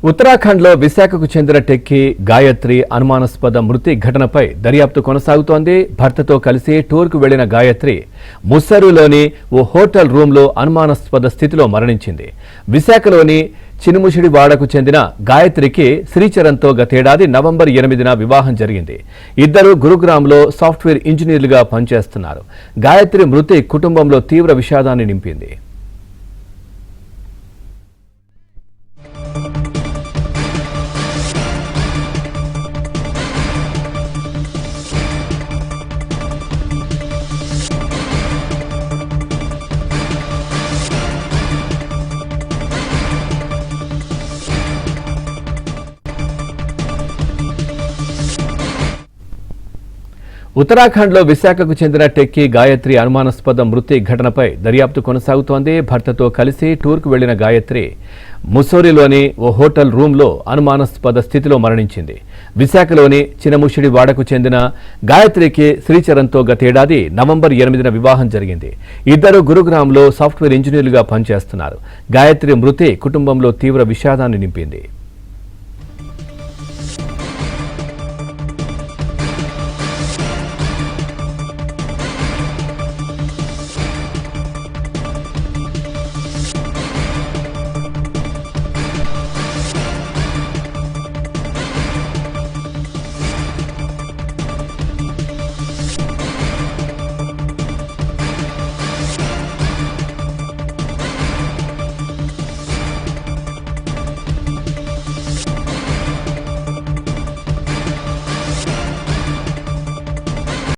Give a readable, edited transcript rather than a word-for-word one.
ఉత్తరాఖండ్లో విశాఖకు చెందిన టెక్కీ గాయత్రి అనుమానాస్పద మృతి ఘటనపై దర్యాప్తు కొనసాగుతోంది. భర్తతో కలిసి టూర్కు వెళ్లిన గాయత్రి ముస్సరులోని ఓ హోటల్ రూంలో అనుమానాస్పద స్థితిలో మరణించింది. విశాఖలోని చినుముషిడివాడకు చెందిన గాయత్రికి శ్రీచరణ్తో గతేడాది నవంబర్ 8న వివాహం జరిగింది. ఇద్దరు గురుగ్రామ్లో సాఫ్ట్వేర్ ఇంజనీర్లుగా పనిచేస్తున్నారు. గాయత్రి మృతి కుటుంబంలో తీవ్ర విషాదాన్ని నింపింది. ఉత్తరాఖండ్లో విశాఖకు చెందిన టెక్కీ గాయత్రి అనుమానాస్పద మృతి ఘటనపై దర్యాప్తు కొనసాగుతోంది. భర్తతో కలిసి టూర్కు వెళ్లిన గాయత్రి ముస్సోరీలోని ఓ హోటల్ రూంలో అనుమానాస్పద స్థితిలో మరణించింది. విశాఖలోని చినముషిడివాడకు చెందిన గాయత్రికి శ్రీచరణ్తో గతేడాది నవంబర్ 8న వివాహం జరిగింది. ఇద్దరు గురుగ్రామ్లో సాఫ్ట్వేర్ ఇంజనీర్లుగా పనిచేస్తున్నారు. గాయత్రి మృతి కుటుంబంలో తీవ్ర విషాదాన్ని నింపింది.